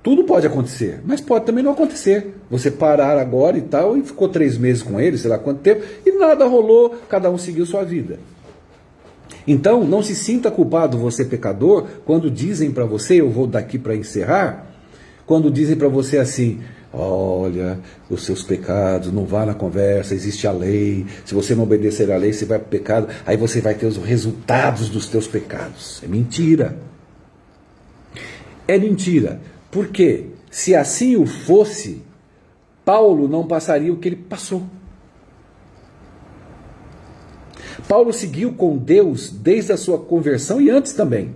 tudo pode acontecer, mas pode também não acontecer. Você parar agora e tal, e ficou 3 meses com ele, sei lá quanto tempo, e nada rolou, cada um seguiu sua vida. Então, não se sinta culpado, você pecador, quando dizem para você, eu vou daqui para encerrar, quando dizem para você assim, olha, os seus pecados, não vá na conversa, existe a lei, se você não obedecer à lei, você vai para o pecado, aí você vai ter os resultados dos teus pecados. É mentira. É mentira. Por quê? se assim o fosse, Paulo não passaria o que ele passou. Paulo seguiu com Deus desde a sua conversão e antes também.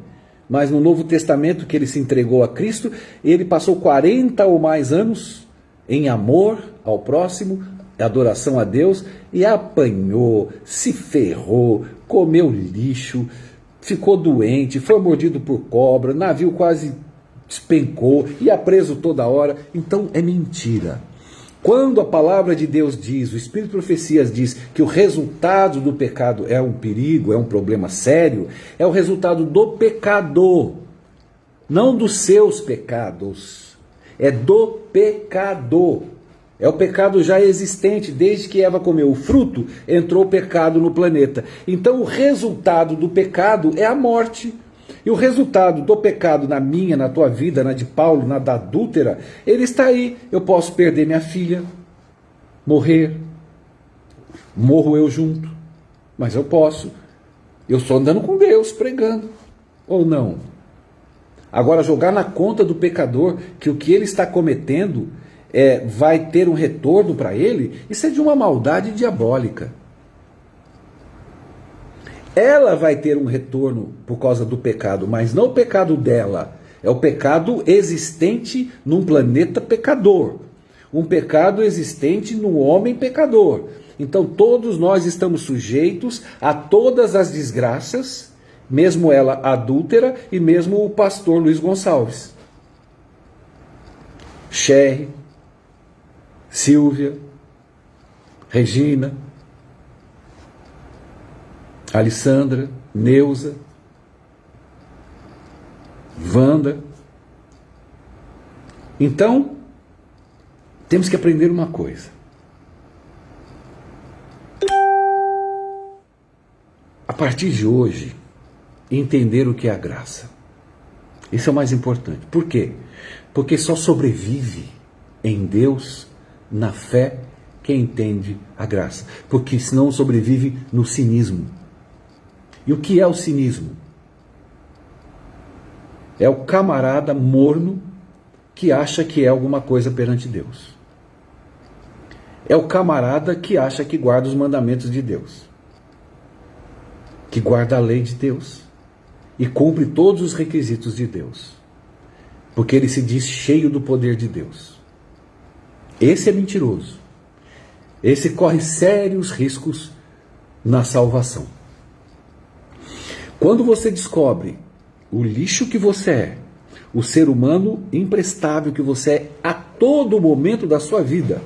Mas no Novo Testamento, que ele se entregou a Cristo, ele passou 40 ou mais anos em amor ao próximo, adoração a Deus, e apanhou, se ferrou, comeu lixo, ficou doente, foi mordido por cobra, navio quase despencou, ia preso toda hora. Então é mentira. Quando a palavra de Deus diz, o Espírito de Profecias diz que o resultado do pecado é um perigo, é um problema sério, é o resultado do pecado, não dos seus pecados, é do pecado. É o pecado já existente, desde que Eva comeu o fruto, entrou o pecado no planeta. Então o resultado do pecado é a morte. E o resultado do pecado na minha, na tua vida, na de Paulo, na da adúltera, ele está aí. Eu posso perder minha filha, morrer, morro eu junto, mas eu posso. Eu estou andando com Deus, pregando, ou não? Agora, jogar na conta do pecador que o que ele está cometendo vai ter um retorno para ele, isso é de uma maldade diabólica. Ela vai ter um retorno por causa do pecado, mas não o pecado dela. É o pecado existente num planeta pecador. Um pecado existente no homem pecador. Então todos nós estamos sujeitos a todas as desgraças, mesmo ela adúltera e mesmo o pastor Luiz Gonçalves. Sherry, Silvia, Regina, Alessandra, Neuza, Wanda. Então, temos que aprender uma coisa. A partir de hoje, entender o que é a graça. Isso é o mais importante. Por quê? Porque só sobrevive em Deus, na fé, quem entende a graça. Porque senão sobrevive no cinismo. E o que é o cinismo? É o camarada morno que acha que é alguma coisa perante Deus. É o camarada que acha que guarda os mandamentos de Deus, que guarda a lei de Deus e cumpre todos os requisitos de Deus, porque ele se diz cheio do poder de Deus. Esse é mentiroso. Esse corre sérios riscos na salvação. Quando você descobre o lixo que você é, o ser humano imprestável que você é a todo momento da sua vida,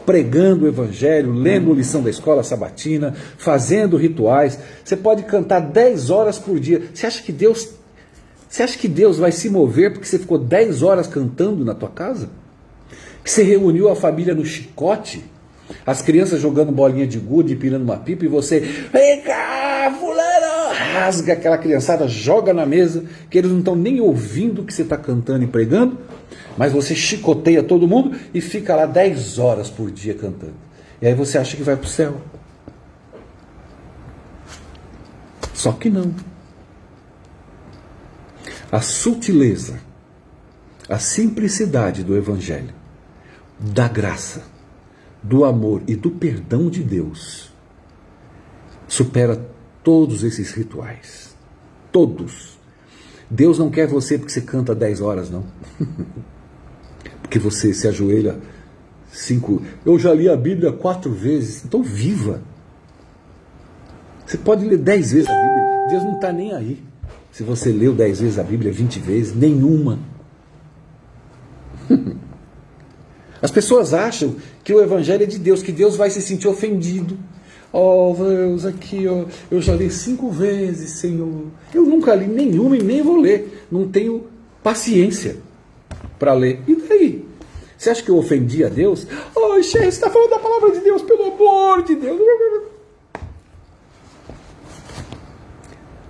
pregando o evangelho, lendo lição da escola sabatina, fazendo rituais, você pode cantar 10 horas por dia. Você acha que Deus vai se mover porque você ficou 10 horas cantando na tua casa? Que você reuniu a família no chicote? As crianças jogando bolinha de gude, pirando uma pipa, e você, vem cá, fulano, rasga aquela criançada, joga na mesa, que eles não estão nem ouvindo o que você está cantando e pregando, mas você chicoteia todo mundo e fica lá 10 horas por dia cantando. E aí você acha que vai para o céu. Só que não. A sutileza, a simplicidade do evangelho, da graça, do amor e do perdão de Deus supera todos esses rituais. Todos. Deus não quer você porque você canta 10 horas, não. Porque você se ajoelha 5. Eu já li a Bíblia 4 vezes. Então viva. Você pode ler 10 vezes a Bíblia. Deus não está nem aí. Se você leu 10 vezes a Bíblia, 20 vezes, nenhuma. As pessoas acham que o evangelho é de Deus, que Deus vai se sentir ofendido. Oh, Deus, aqui, eu já li 5 vezes, Senhor. Eu nunca li nenhuma e nem vou ler. Não tenho paciência para ler. E daí? Você acha que eu ofendi a Deus? Oh, chefe, você está falando da palavra de Deus, pelo amor de Deus.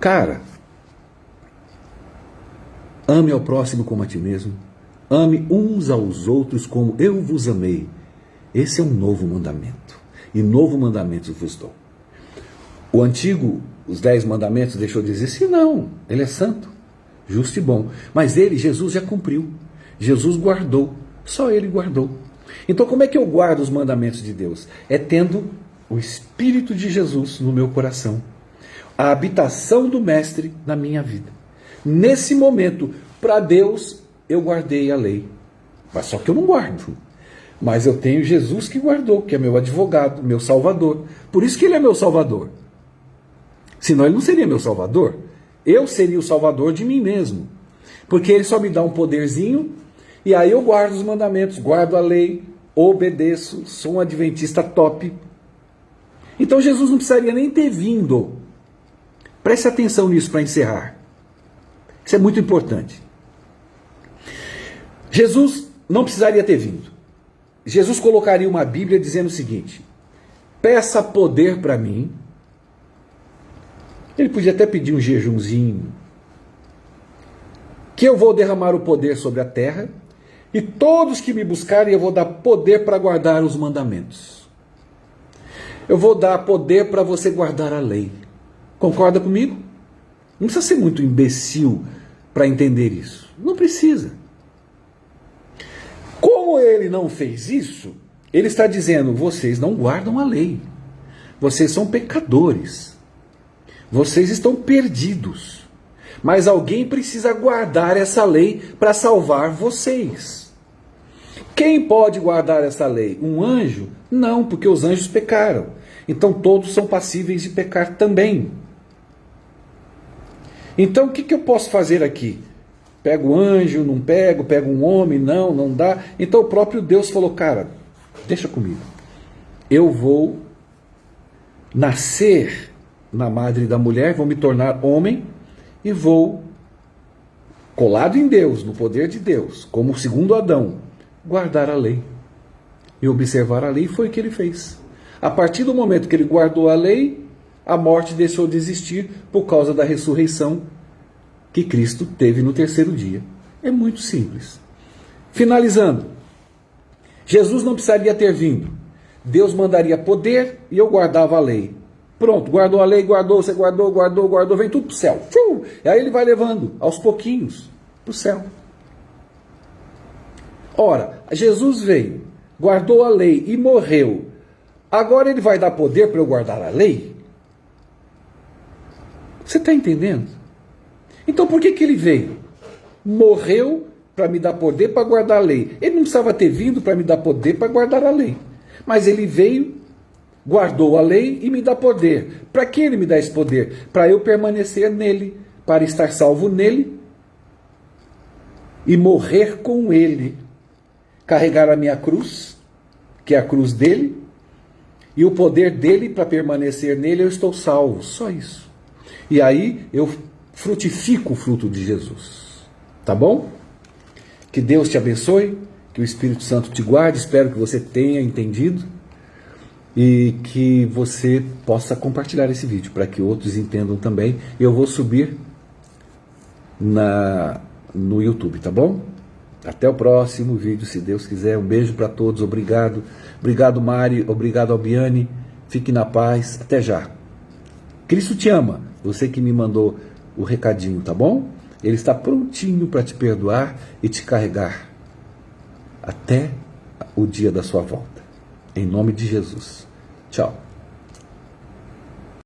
Cara, ame ao próximo como a ti mesmo. Ame uns aos outros como eu vos amei. Esse é um novo mandamento. E novo mandamento vos dou. O antigo, os 10 mandamentos, deixou de dizer, sim, não, ele é santo, justo e bom. Mas ele, Jesus, já cumpriu. Jesus guardou, só ele guardou. Então como é que eu guardo os mandamentos de Deus? É tendo o Espírito de Jesus no meu coração, a habitação do Mestre na minha vida. Nesse momento, para Deus, eu guardei a lei. Mas só que eu não guardo. Mas eu tenho Jesus que guardou, que é meu advogado, meu salvador. Por isso que ele é meu salvador. Senão ele não seria meu salvador. Eu seria o salvador de mim mesmo. Porque ele só me dá um poderzinho, e aí eu guardo os mandamentos, guardo a lei, obedeço, sou um adventista top. Então Jesus não precisaria nem ter vindo. Preste atenção nisso para encerrar. Isso é muito importante. Jesus não precisaria ter vindo. Jesus colocaria uma Bíblia dizendo o seguinte: peça poder para mim. Ele podia até pedir um jejumzinho, que eu vou derramar o poder sobre a terra, e todos que me buscarem eu vou dar poder para guardar os mandamentos. Eu vou dar poder para você guardar a lei. Concorda comigo? Não precisa ser muito imbecil para entender isso. Não precisa. Como ele não fez isso, ele está dizendo: vocês não guardam a lei. Vocês são pecadores. Vocês estão perdidos. Mas alguém precisa guardar essa lei para salvar vocês. Quem pode guardar essa lei? Um anjo? Não, porque os anjos pecaram. Então todos são passíveis de pecar também. Então o que eu posso fazer aqui? Pego o anjo, não pego, pego um homem, não dá. Então o próprio Deus falou: cara, deixa comigo. Eu vou nascer na madre da mulher, vou me tornar homem e vou, colado em Deus, no poder de Deus, como o segundo Adão, guardar a lei. E observar a lei. Foi o que ele fez. A partir do momento que ele guardou a lei, a morte deixou de existir por causa da ressurreição que Cristo teve no terceiro dia. É muito simples. Finalizando, Jesus não precisaria ter vindo. Deus mandaria poder e eu guardava a lei. Pronto, guardou a lei, guardou, você guardou, vem tudo para o céu. E aí ele vai levando, aos pouquinhos, para o céu. Ora, Jesus veio, guardou a lei e morreu. Agora ele vai dar poder para eu guardar a lei? Você está entendendo? Então por que ele veio? Morreu para me dar poder para guardar a lei. Ele não precisava ter vindo para me dar poder para guardar a lei. Mas ele veio, guardou a lei e me dá poder. Para que ele me dá esse poder? Para eu permanecer nele, para estar salvo nele e morrer com ele. Carregar a minha cruz, que é a cruz dele, e o poder dele para permanecer nele, eu estou salvo. Só isso. E aí eu frutifico o fruto de Jesus. Tá bom? Que Deus te abençoe, que o Espírito Santo te guarde. Espero que você tenha entendido e que você possa compartilhar esse vídeo para que outros entendam também. Eu vou subir no YouTube, tá bom? Até o próximo vídeo, se Deus quiser. Um beijo para todos, obrigado. Obrigado, Mari, obrigado, Albiane. Fique na paz, até já. Cristo te ama, você que me mandou o recadinho, tá bom? Ele está prontinho para te perdoar e te carregar até o dia da sua volta. Em nome de Jesus. Tchau.